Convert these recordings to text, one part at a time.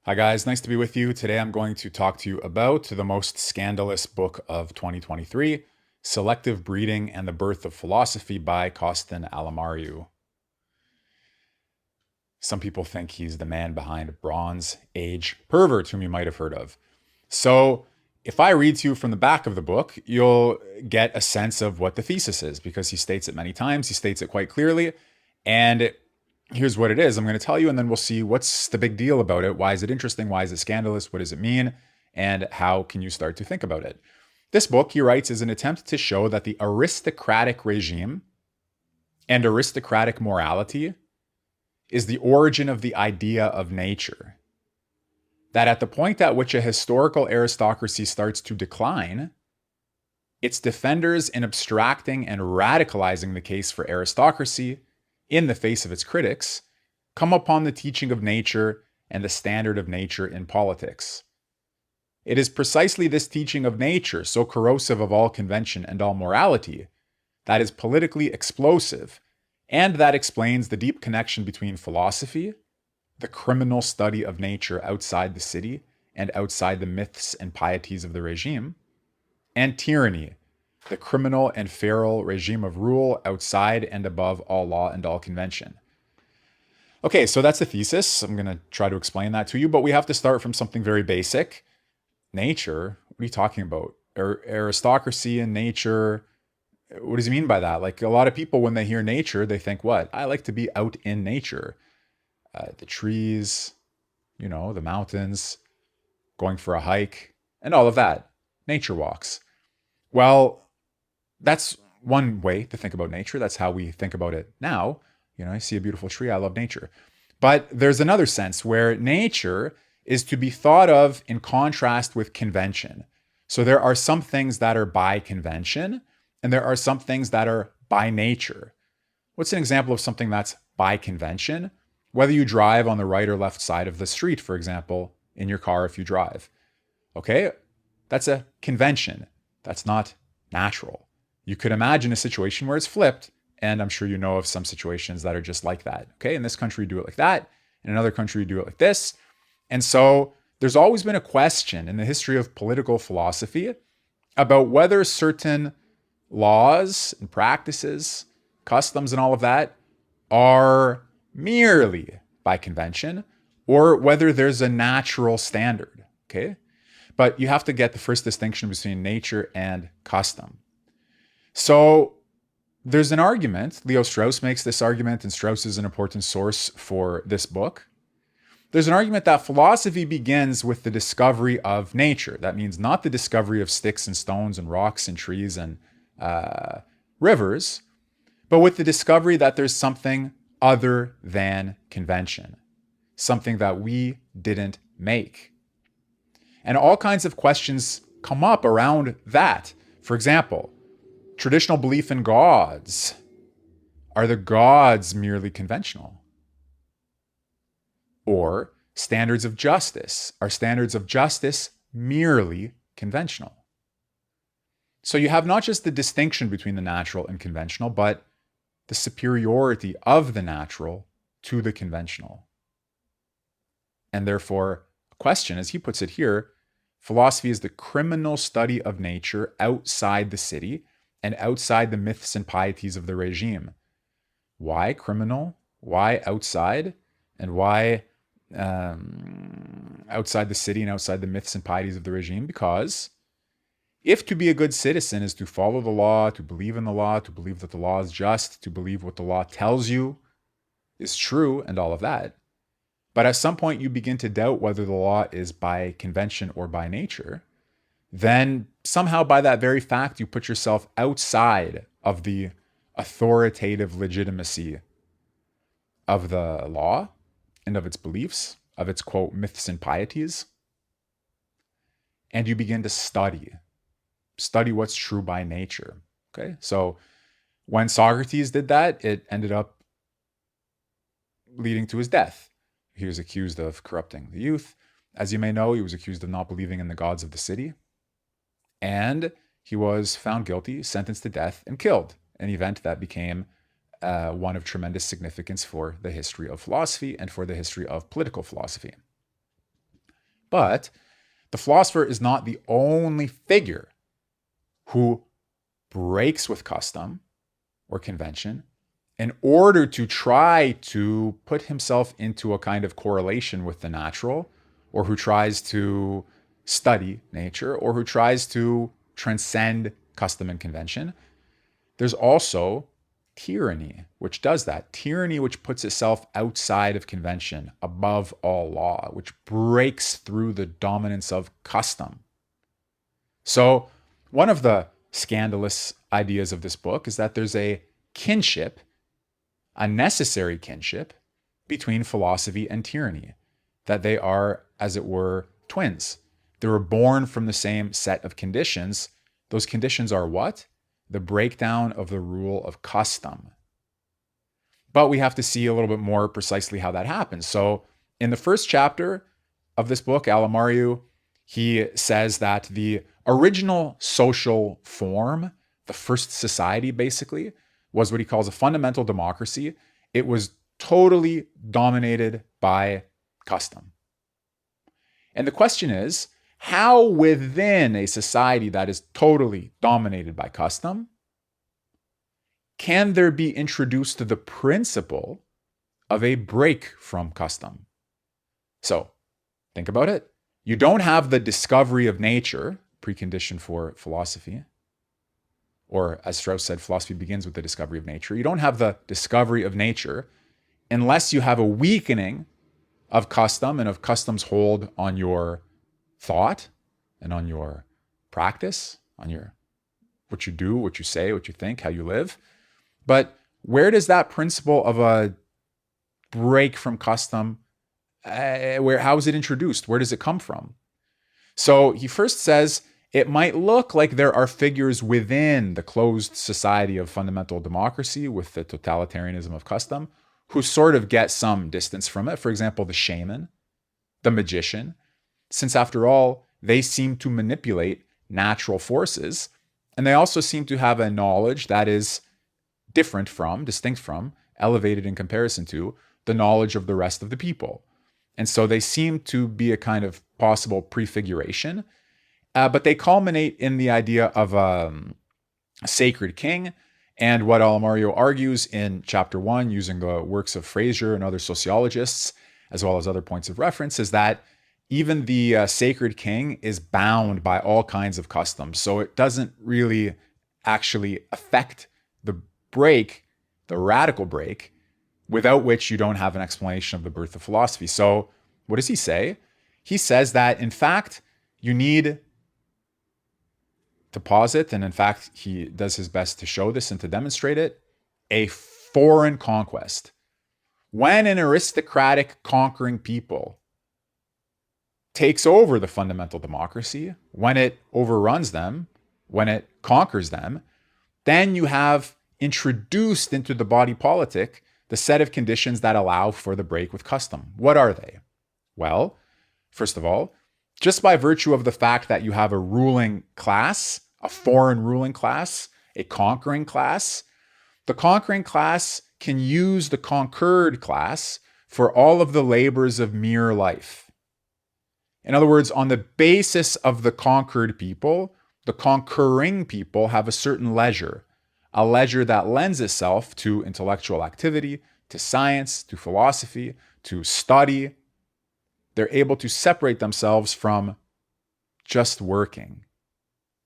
Hi guys, nice to be with you. Today I'm going to talk to you about the most scandalous book of 2023, Selective Breeding and the Birth of Philosophy by Costin Alamariu. Some people think he's the man behind Bronze Age Pervert, whom you might have heard of. So if I read to you from the back of the book, you'll get a sense of what the thesis is because he states it many times. He states it quite clearly. And here's what it is. I'm going to tell you, and then we'll see what's the big deal about it. Why is it interesting? Why is it scandalous? What does it mean? And how can you start to think about it? This book, he writes, is an attempt to show that the aristocratic regime and aristocratic morality is the origin of the idea of nature. That at the point at which a historical aristocracy starts to decline, its defenders, in abstracting and radicalizing the case for aristocracy in the face of its critics, come upon the teaching of nature and the standard of nature in politics. It is precisely this teaching of nature, so corrosive of all convention and all morality, that is politically explosive, and that explains the deep connection between philosophy, the criminal study of nature outside the city and outside the myths and pieties of the regime, and tyranny, the criminal and feral regime of rule outside and above all law and all convention. Okay, so that's the thesis. I'm going to try to explain that to you, but we have to start from something very basic. Nature? What are you talking about? Aristocracy and nature? What does he mean by that? Like a lot of people, when they hear nature, they think, what? I like to be out in nature. The trees, the mountains, going for a hike, and all of that. Nature walks. Well, that's one way to think about nature. That's how we think about it now. I see a beautiful tree. I love nature. But there's another sense where nature is to be thought of in contrast with convention. So there are some things that are by convention, and there are some things that are by nature. What's an example of something that's by convention? Whether you drive on the right or left side of the street, for example, in your car if you drive. Okay? That's a convention. That's not natural. You could imagine a situation where it's flipped, and I'm sure you know of some situations that are just like that. Okay? In this country, you do it like that. In another country, you do it like this. And so there's always been a question in the history of political philosophy about whether certain laws and practices, customs, and all of that are merely by convention or whether there's a natural standard. Okay? But you have to get the first distinction between nature and custom. So there's an argument. Leo Strauss makes this argument, and Strauss is an important source for this book. There's an argument that philosophy begins with the discovery of nature. That means not the discovery of sticks and stones and rocks and trees and rivers, but with the discovery that there's something other than convention, something that we didn't make. And all kinds of questions come up around that. For example, traditional belief in gods. Are the gods merely conventional? Or standards of justice. Are standards of justice merely conventional? So you have not just the distinction between the natural and conventional, but the superiority of the natural to the conventional. And therefore, a question, as he puts it here, philosophy is the criminal study of nature outside the city and outside the myths and pieties of the regime. Why criminal? Why outside? And why outside the city and outside the myths and pieties of the regime? Because if to be a good citizen is to follow the law, to believe in the law, to believe that the law is just, to believe what the law tells you is true, and all of that, but at some point you begin to doubt whether the law is by convention or by nature, then somehow by that very fact you put yourself outside of the authoritative legitimacy of the law and of its beliefs, of its, quote, myths and pieties, and you begin to study what's true by nature. Okay, so when Socrates did that, it ended up leading to his death. He was accused of corrupting the youth. As you may know, he was accused of not believing in the gods of the city. And he was found guilty, sentenced to death, and killed, an event that became one of tremendous significance for the history of philosophy and for the history of political philosophy. But the philosopher is not the only figure who breaks with custom or convention in order to try to put himself into a kind of correlation with the natural, or who tries to study nature, or who tries to transcend custom and convention. There's also tyranny, which does that. Tyranny, which puts itself outside of convention, above all law, which breaks through the dominance of custom. So, one of the scandalous ideas of this book is that there's a kinship, a necessary kinship, between philosophy and tyranny, that they are, as it were, twins. They were born from the same set of conditions. Those conditions are what? The breakdown of the rule of custom. But we have to see a little bit more precisely how that happens. So in the first chapter of this book, Alamariu, he says that the original social form, the first society basically, was what he calls a fundamental democracy. It was totally dominated by custom. And the question is, how within a society that is totally dominated by custom can there be introduced to the principle of a break from custom? So, think about it. You don't have the discovery of nature, precondition for philosophy, or as Strauss said, philosophy begins with the discovery of nature. You don't have the discovery of nature unless you have a weakening of custom and of custom's hold on your thought and on your practice, on your what you do, what you say, what you think, how you live. But where does that principle of a break from custom, how is it introduced? Where does it come from? So he first says it might look like there are figures within the closed society of fundamental democracy with the totalitarianism of custom who sort of get some distance from it. For example, the shaman, the magician, since after all, they seem to manipulate natural forces, and they also seem to have a knowledge that is different from, distinct from, elevated in comparison to the knowledge of the rest of the people. And so they seem to be a kind of possible prefiguration, but they culminate in the idea of a sacred king. And what Alamariu argues in chapter 1, using the works of Fraser and other sociologists, as well as other points of reference, is that even the sacred king is bound by all kinds of customs. So it doesn't really actually affect the break, the radical break, without which you don't have an explanation of the birth of philosophy. So what does he say? He says that, in fact, you need to posit, and in fact, he does his best to show this and to demonstrate it, a foreign conquest. When an aristocratic conquering people takes over the fundamental democracy, when it overruns them, when it conquers them, then you have introduced into the body politic the set of conditions that allow for the break with custom. What are they? Well, first of all, just by virtue of the fact that you have a ruling class, a foreign ruling class, a conquering class, the conquering class can use the conquered class for all of the labors of mere life. In other words, on the basis of the conquered people, the conquering people have a certain leisure, a leisure that lends itself to intellectual activity, to science, to philosophy, to study. They're able to separate themselves from just working,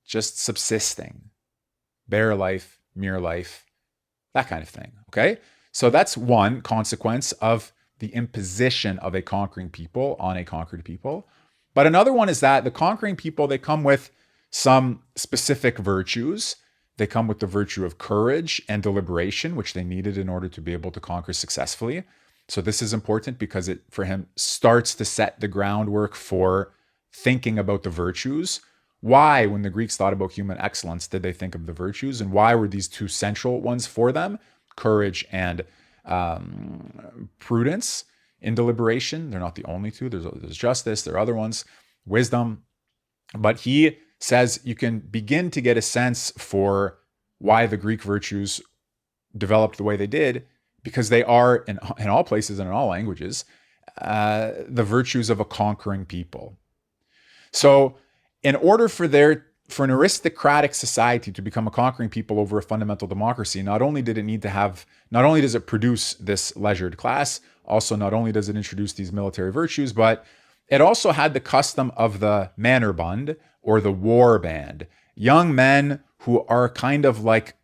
just subsisting, bare life, mere life, that kind of thing, okay? So that's one consequence of the imposition of a conquering people on a conquered people. But another one is that the conquering people, they come with some specific virtues. They come with the virtue of courage and deliberation, which they needed in order to be able to conquer successfully. So this is important because it, for him, starts to set the groundwork for thinking about the virtues. Why, when the Greeks thought about human excellence, did they think of the virtues? And why were these two central ones for them? Courage and prudence in deliberation. They're not the only two. There's justice. There are other ones. Wisdom. But he says you can begin to get a sense for why the Greek virtues developed the way they did, because they are, in all places and in all languages, the virtues of a conquering people. So in order for an aristocratic society to become a conquering people over a fundamental democracy, not only does it produce this leisured class, also not only does it introduce these military virtues, but it also had the custom of the Mannerbund, or the war band. Young men who are kind of like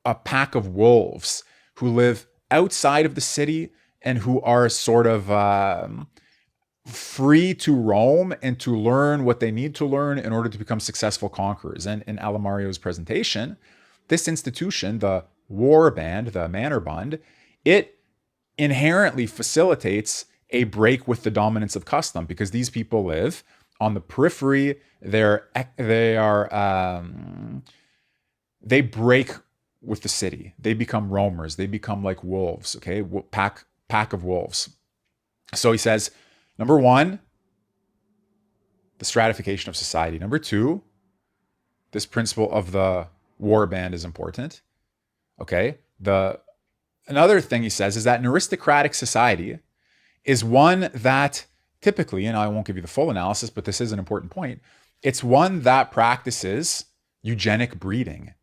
a pack of wolves who live outside of the city and who are sort of free to roam and to learn what they need to learn in order to become successful conquerors. And in Alamariu's presentation, this institution, the war band, the Mannerbund, it inherently facilitates a break with the dominance of custom, because these people live on the periphery. They break with the city. They become roamers. They become like wolves. Okay, pack of wolves. So he says, number one, the stratification of society. Number two, this principle of the war band is important. Okay, another thing he says is that an aristocratic society is one that typically, and I won't give you the full analysis, but this is an important point, it's one that practices eugenic breeding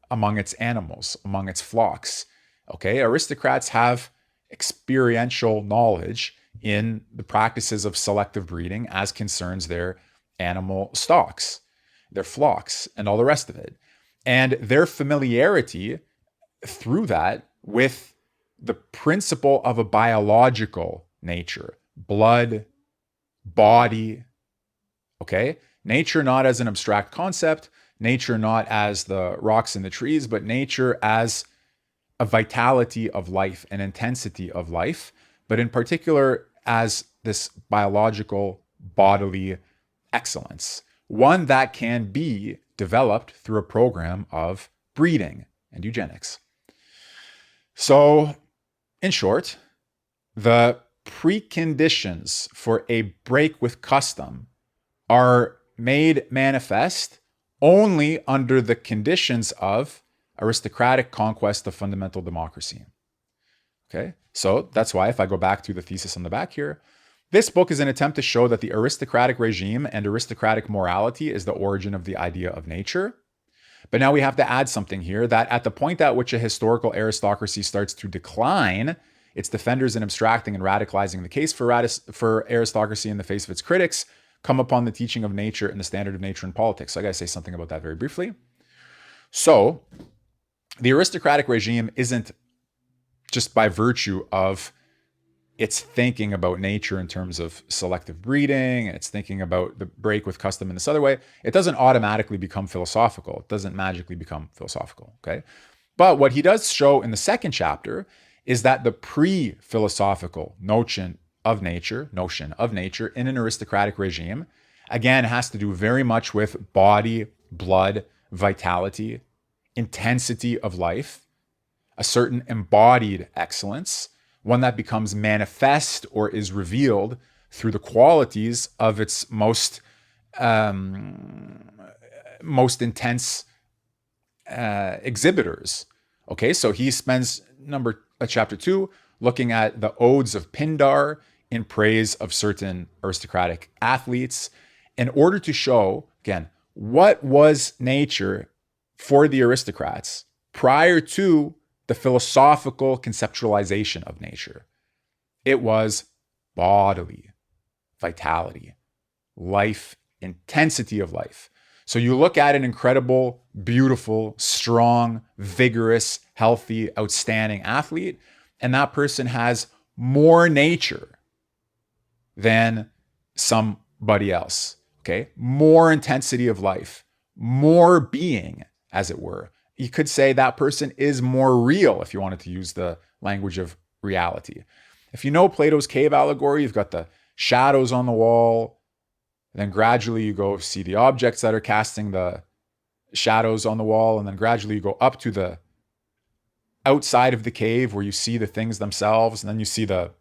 among its animals, among its flocks. Okay, aristocrats have experiential knowledge in the practices of selective breeding as concerns their animal stocks, their flocks, and all the rest of it. And their familiarity through that with the principle of a biological nature, blood, body, okay? Nature not as an abstract concept, nature not as the rocks and the trees, but nature as a vitality of life, an intensity of life, but in particular as this biological bodily excellence, one that can be developed through a program of breeding and eugenics. So, in short, the preconditions for a break with custom are made manifest only under the conditions of aristocratic conquest of fundamental democracy. Okay, so that's why if I go back to the thesis on the back here, this book is an attempt to show that the aristocratic regime and aristocratic morality is the origin of the idea of nature. But now we have to add something here, that at the point at which a historical aristocracy starts to decline, its defenders in abstracting and radicalizing the case for aristocracy in the face of its critics come upon the teaching of nature and the standard of nature in politics. So I got to say something about that very briefly. So the aristocratic regime isn't just by virtue of its thinking about nature in terms of selective breeding, and it's thinking about the break with custom in this other way, it doesn't automatically become philosophical. It doesn't magically become philosophical, okay? But what he does show in the second chapter is that the pre-philosophical notion of nature in an aristocratic regime, again, has to do very much with body, blood, vitality, intensity of life, a certain embodied excellence, one that becomes manifest or is revealed through the qualities of its most intense exhibitors. Okay, so he spends chapter 2 looking at the odes of Pindar in praise of certain aristocratic athletes in order to show, again, what was nature for the aristocrats prior to the philosophical conceptualization of nature. It was bodily vitality, life, intensity of life. So you look at an incredible, beautiful, strong, vigorous, healthy, outstanding athlete, and that person has more nature than somebody else, okay? More intensity of life, more being, as it were. You could say that person is more real if you wanted to use the language of reality. If you know Plato's cave allegory, you've got the shadows on the wall, and then gradually you go see the objects that are casting the shadows on the wall, and then gradually you go up to the outside of the cave where you see the things themselves, and then you see the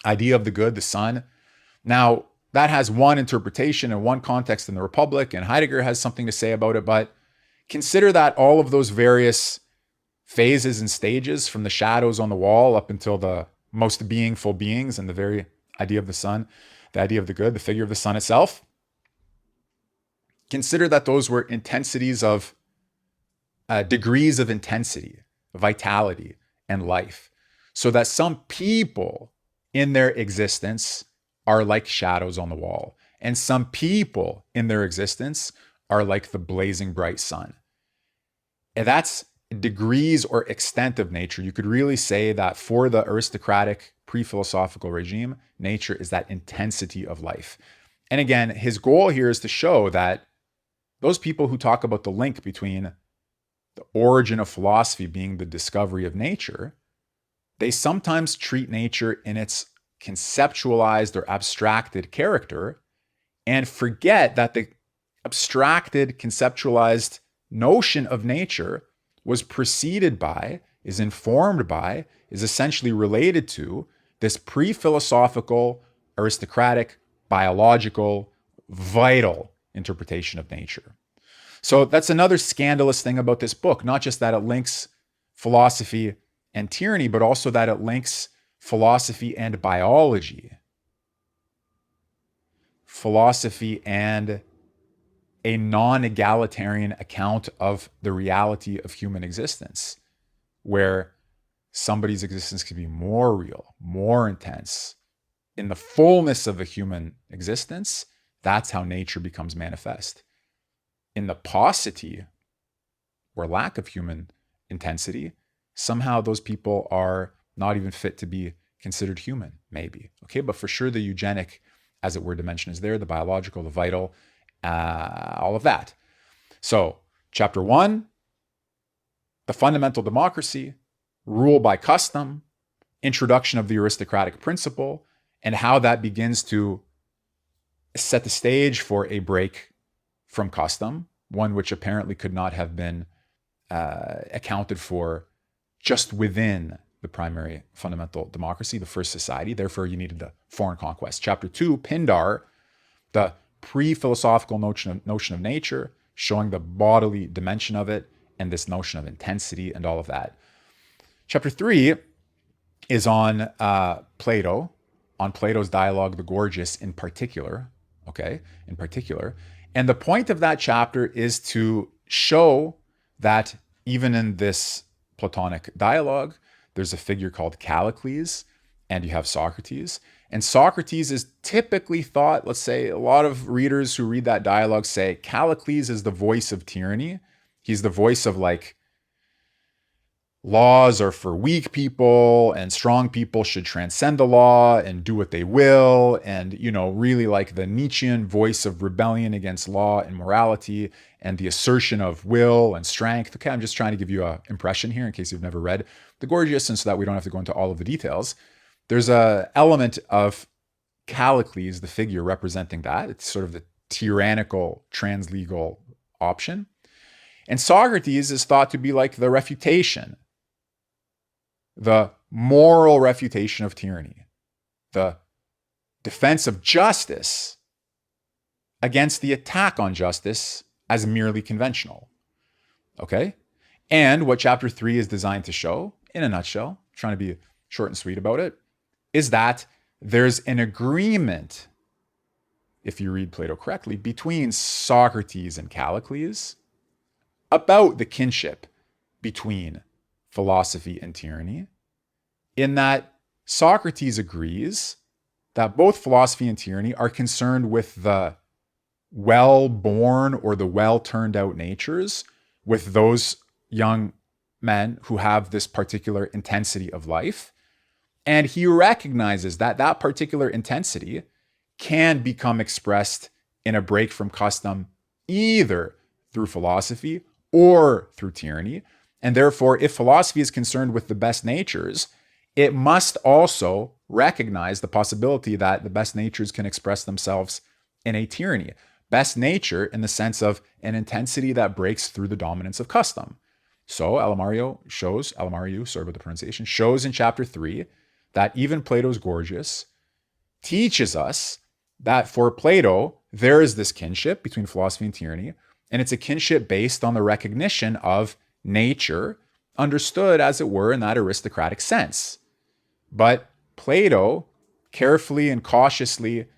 idea of the good, the sun. Now, that has one interpretation and one context in the Republic, and Heidegger has something to say about it, but consider that all of those various phases and stages, from the shadows on the wall up until the most beingful beings and the very idea of the sun, the idea of the good, the figure of the sun itself, consider that those were intensities of degrees of intensity, vitality, and life. So that some people in their existence are like shadows on the wall, and some people in their existence are like the blazing bright sun. And that's degrees or extent of nature. You could really say that for the aristocratic pre-philosophical regime, nature is that intensity of life. And again, his goal here is to show that those people who talk about the link between the origin of philosophy being the discovery of nature, they sometimes treat nature in its conceptualized or abstracted character and forget that the abstracted, conceptualized notion of nature was preceded by, is informed by, is essentially related to this pre-philosophical, aristocratic, biological, vital interpretation of nature. So that's another scandalous thing about this book, not just that it links philosophy and tyranny, but also that it links philosophy and biology, philosophy and a non-egalitarian account of the reality of human existence, where somebody's existence can be more real, more intense. In the fullness of a human existence, that's how nature becomes manifest. In the paucity or lack of human intensity, somehow those people are not even fit to be considered human, maybe. Okay, but for sure the eugenic, as it were, dimension is there, the biological, the vital, all of that. So, chapter 1, the fundamental democracy, rule by custom, introduction of the aristocratic principle, and how that begins to set the stage for a break from custom, one which apparently could not have been accounted for just within the primary fundamental democracy, the first society. Therefore, you needed the foreign conquest. Chapter 2, Pindar, the pre-philosophical notion of nature, showing the bodily dimension of it and this notion of intensity and all of that. Chapter 3 is on Plato, on Plato's dialogue, the Gorgias in particular, okay, in particular. And the point of that chapter is to show that even in this Platonic dialogue, there's a figure called Callicles, and you have Socrates. And Socrates is typically thought, let's say, a lot of readers who read that dialogue say Callicles is the voice of tyranny. He's the voice of like, laws are for weak people and strong people should transcend the law and do what they will. And, you know, really like the Nietzschean voice of rebellion against law and morality and the assertion of will and strength. Okay, I'm just trying to give you an impression here in case you've never read the Gorgias, and so that we don't have to go into all of the details. There's an element of Callicles, the figure representing that. It's sort of the tyrannical translegal option. And Socrates is thought to be like the refutation, the moral refutation of tyranny, the defense of justice against the attack on justice as merely conventional. Okay? And what chapter 3 is designed to show, in a nutshell, trying to be short and sweet about it, is that there's an agreement, if you read Plato correctly, between Socrates and Callicles about the kinship between philosophy and tyranny, in that Socrates agrees that both philosophy and tyranny are concerned with the well-born or the well-turned-out natures, with those young men who have this particular intensity of life. And he recognizes that that particular intensity can become expressed in a break from custom, either through philosophy or through tyranny. And therefore, if philosophy is concerned with the best natures, it must also recognize the possibility that the best natures can express themselves in a tyranny. Best nature in the sense of an intensity that breaks through the dominance of custom. So Alamariu, sorry about the pronunciation, shows in chapter 3 that even Plato's Gorgias teaches us that for Plato, there is this kinship between philosophy and tyranny, and it's a kinship based on the recognition of nature, understood, as it were, in that aristocratic sense. But Plato carefully and cautiously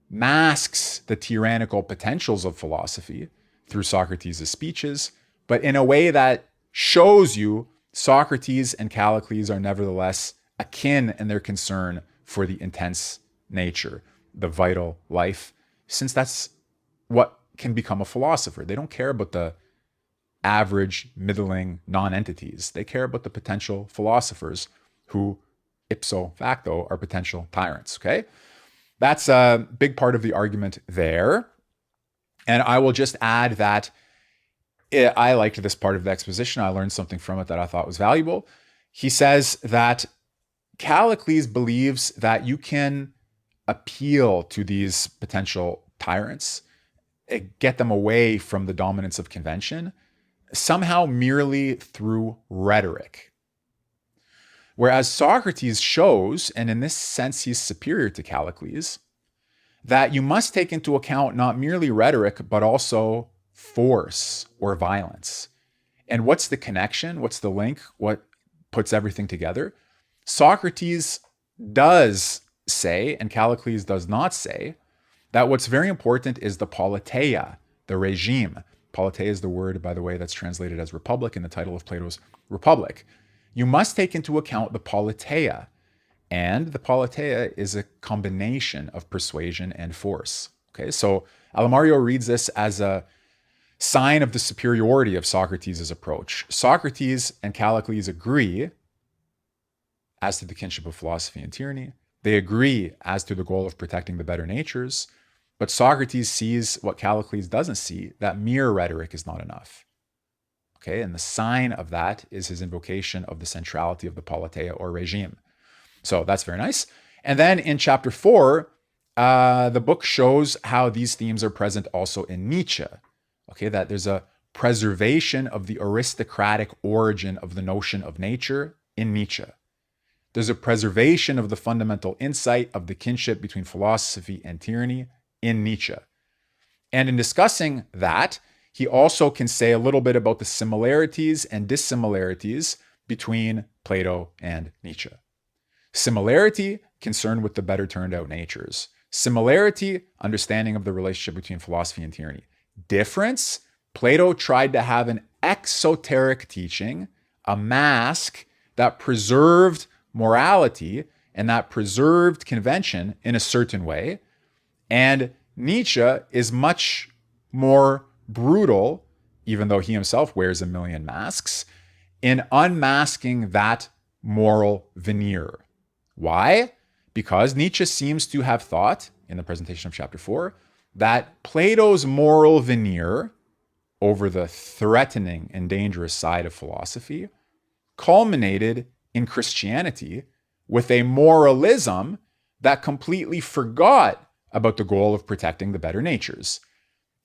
masks the tyrannical potentials of philosophy through Socrates' speeches, but in a way that shows you Socrates and Callicles are nevertheless akin in their concern for the intense nature, the vital life, since that's what can become a philosopher. They don't care about the average, middling non-entities. They care about the potential philosophers who, ipso facto, are potential tyrants, okay? That's a big part of the argument there. And I will just add that I liked this part of the exposition. I learned something from it that I thought was valuable. He says that Callicles believes that you can appeal to these potential tyrants, get them away from the dominance of convention, somehow merely through rhetoric. Whereas Socrates shows, and in this sense he's superior to Callicles, that you must take into account not merely rhetoric, but also force or violence. And what's the connection? What's the link? What puts everything together? Socrates does say, and Callicles does not say, that what's very important is the politeia, the regime. Politeia is the word, by the way, that's translated as republic in the title of Plato's Republic. You must take into account the politeia, and the politeia is a combination of persuasion and force. Okay, so Alamario reads this as a sign of the superiority of Socrates' approach. Socrates and Callicles agree as to the kinship of philosophy and tyranny. They agree as to the goal of protecting the better natures, but Socrates sees what Callicles doesn't see, that mere rhetoric is not enough. Okay, and the sign of that is his invocation of the centrality of the politeia or regime. So that's very nice. And then in chapter 4, the book shows how these themes are present also in Nietzsche. Okay, that there's a preservation of the aristocratic origin of the notion of nature in Nietzsche. There's a preservation of the fundamental insight of the kinship between philosophy and tyranny in Nietzsche. And in discussing that, he also can say a little bit about the similarities and dissimilarities between Plato and Nietzsche. Similarity, concerned with the better turned out natures. Similarity, understanding of the relationship between philosophy and tyranny. Difference, Plato tried to have an exoteric teaching, a mask that preserved morality and that preserved convention in a certain way. And Nietzsche is much more brutal, even though he himself wears a million masks, in unmasking that moral veneer. Why? Because Nietzsche seems to have thought, in the presentation of chapter 4, that Plato's moral veneer over the threatening and dangerous side of philosophy culminated in Christianity with a moralism that completely forgot about the goal of protecting the better natures.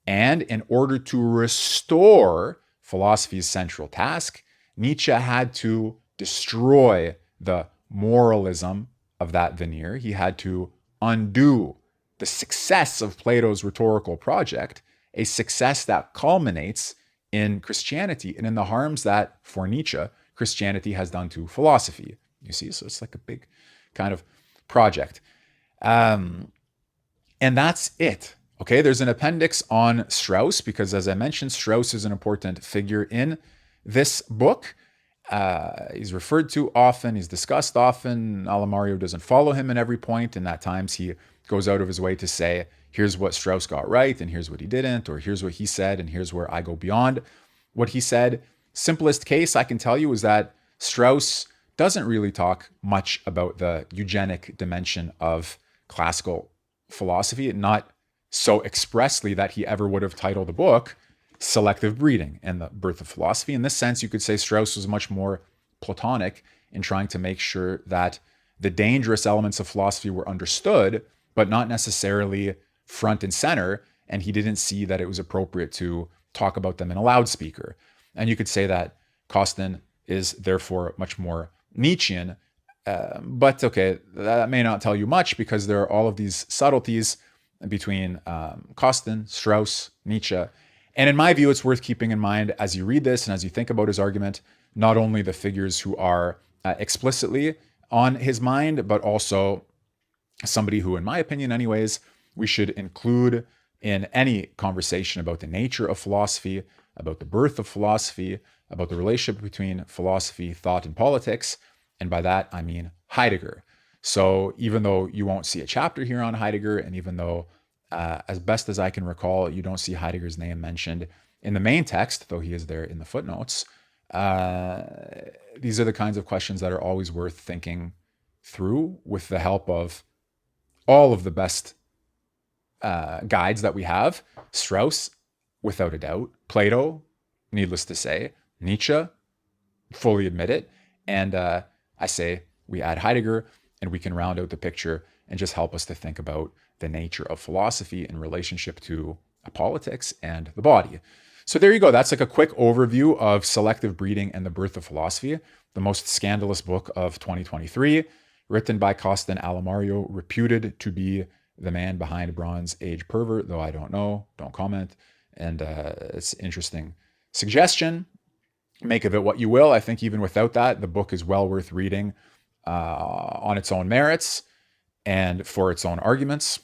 And in order to restore philosophy's central task, Nietzsche had to destroy the moralism of that veneer. He had to undo the success of Plato's rhetorical project, a success that culminates in Christianity and in the harms that, for Nietzsche, Christianity has done to philosophy. You see, so it's like a big kind of project. And that's it. Okay, there's an appendix on Strauss, because as I mentioned, Strauss is an important figure in this book. He's referred to often, he's discussed often. Alamario doesn't follow him in every point, and at times he goes out of his way to say, here's what Strauss got right, and here's what he didn't, or here's what he said, and here's where I go beyond what he said. Simplest case I can tell you is that Strauss doesn't really talk much about the eugenic dimension of classical philosophy, not so expressly that he ever would have titled the book Selective Breeding and the Birth of Philosophy. In this sense, you could say Strauss was much more Platonic in trying to make sure that the dangerous elements of philosophy were understood, but not necessarily front and center, and he didn't see that it was appropriate to talk about them in a loudspeaker. And you could say that Costin is therefore much more Nietzschean, but okay, that may not tell you much, because there are all of these subtleties between Costin, Strauss, Nietzsche. And in my view, it's worth keeping in mind as you read this and as you think about his argument, not only the figures who are explicitly on his mind, but also somebody who, in my opinion anyways, we should include in any conversation about the nature of philosophy, about the birth of philosophy, about the relationship between philosophy, thought, and politics. And by that, I mean Heidegger. So even though you won't see a chapter here on Heidegger, and even though, as best as I can recall, you don't see Heidegger's name mentioned in the main text, though he is there in the footnotes, these are the kinds of questions that are always worth thinking through with the help of all of the best guides that we have. Strauss, without a doubt. Plato, needless to say. Nietzsche, fully admit it. And I say we add Heidegger, and we can round out the picture and just help us to think about the nature of philosophy in relationship to politics and the body. So there you go. That's like a quick overview of Selective Breeding and the Birth of Philosophy, the most scandalous book of 2023, written by Costin Alamariu, reputed to be the man behind Bronze Age pervert, though I don't know, don't comment. And it's an interesting suggestion. Make of it what you will. I think even without that, the book is well worth reading on its own merits and for its own arguments.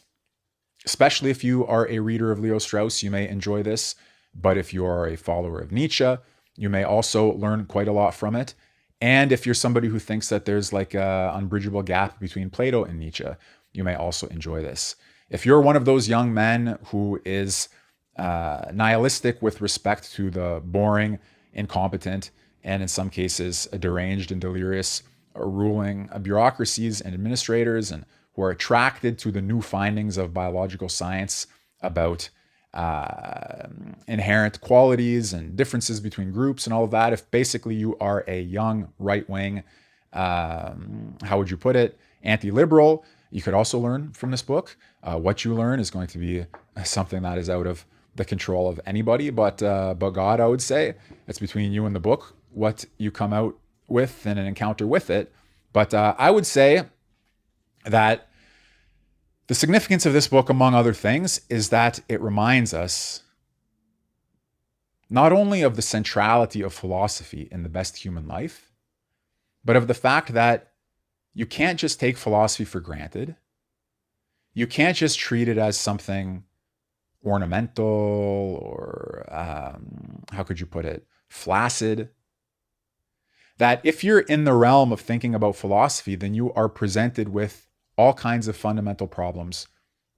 Especially if you are a reader of Leo Strauss, you may enjoy this. But if you are a follower of Nietzsche, you may also learn quite a lot from it. And if you're somebody who thinks that there's like an unbridgeable gap between Plato and Nietzsche, you may also enjoy this. If you're one of those young men who is nihilistic with respect to the boring, incompetent, and in some cases deranged and delirious ruling bureaucracies and administrators, and who are attracted to the new findings of biological science about inherent qualities and differences between groups and all of that, if basically you are a young right-wing, how would you put it, anti-liberal, you could also learn from this book. What you learn is going to be something that is out of the control of anybody but God, I would say. It's between you and the book, what you come out with and an encounter with it. But I would say that the significance of this book, among other things, is that it reminds us not only of the centrality of philosophy in the best human life, but of the fact that you can't just take philosophy for granted. You can't just treat it as something ornamental or, how could you put it, flaccid. That if you're in the realm of thinking about philosophy, then you are presented with all kinds of fundamental problems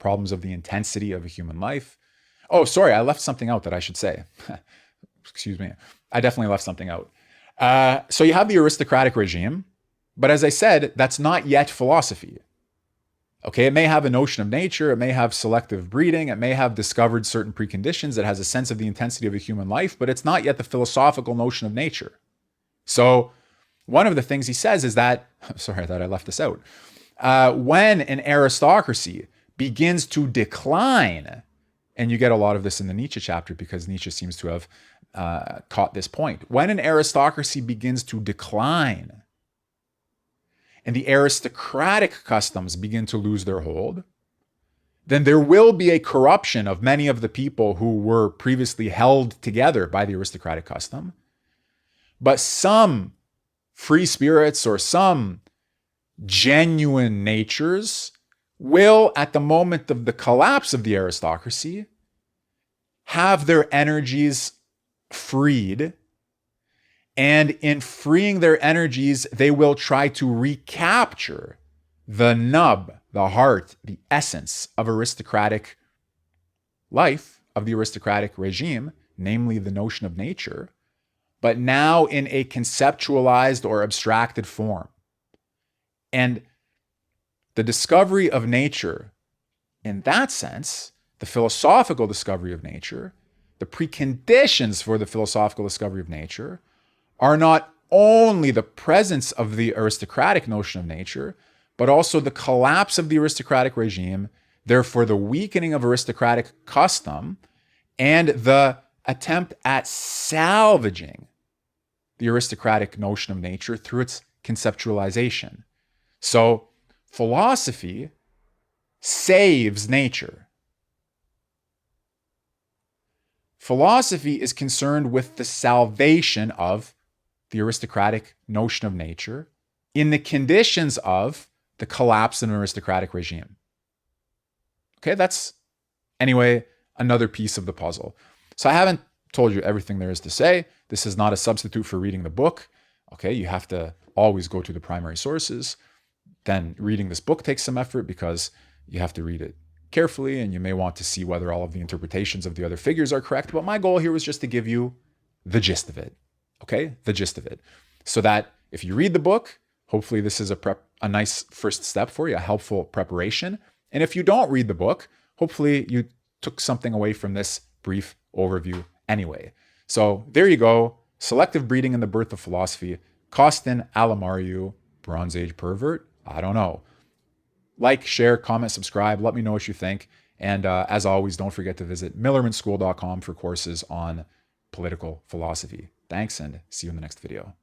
of the intensity of a human life. Oh, sorry, I left something out that I should say. Excuse me. I definitely left something out. So you have the aristocratic regime, but as I said, that's not yet philosophy. Okay, it may have a notion of nature, it may have selective breeding, it may have discovered certain preconditions, it has a sense of the intensity of a human life, but it's not yet the philosophical notion of nature. So one of the things he says is that, sorry, I thought I left this out. When an aristocracy begins to decline, and you get a lot of this in the Nietzsche chapter because Nietzsche seems to have caught this point. When an aristocracy begins to decline and the aristocratic customs begin to lose their hold, then there will be a corruption of many of the people who were previously held together by the aristocratic custom. But some free spirits or some genuine natures will, at the moment of the collapse of the aristocracy, have their energies freed. And in freeing their energies, they will try to recapture the nub, the heart, the essence of aristocratic life, of the aristocratic regime, namely the notion of nature, but now in a conceptualized or abstracted form. And the discovery of nature, in that sense, the philosophical discovery of nature, the preconditions for the philosophical discovery of nature, are not only the presence of the aristocratic notion of nature, but also the collapse of the aristocratic regime, therefore the weakening of aristocratic custom, and the attempt at salvaging the aristocratic notion of nature through its conceptualization. So philosophy saves nature. Philosophy is concerned with the salvation of the aristocratic notion of nature in the conditions of the collapse of an aristocratic regime. Okay, that's, anyway, another piece of the puzzle. So I haven't told you everything there is to say. This is not a substitute for reading the book. Okay, you have to always go to the primary sources. Then reading this book takes some effort because you have to read it carefully and you may want to see whether all of the interpretations of the other figures are correct. But my goal here was just to give you the gist of it. Okay, the gist of it. So that if you read the book, hopefully this is a nice first step for you, a helpful preparation. And if you don't read the book, hopefully you took something away from this brief overview anyway. So there you go. Selective Breeding and the Birth of Philosophy. Costin Alamariu, Bronze Age pervert? I don't know. Like, share, comment, subscribe. Let me know what you think. And as always, don't forget to visit millermanschool.com for courses on political philosophy. Thanks, and see you in the next video.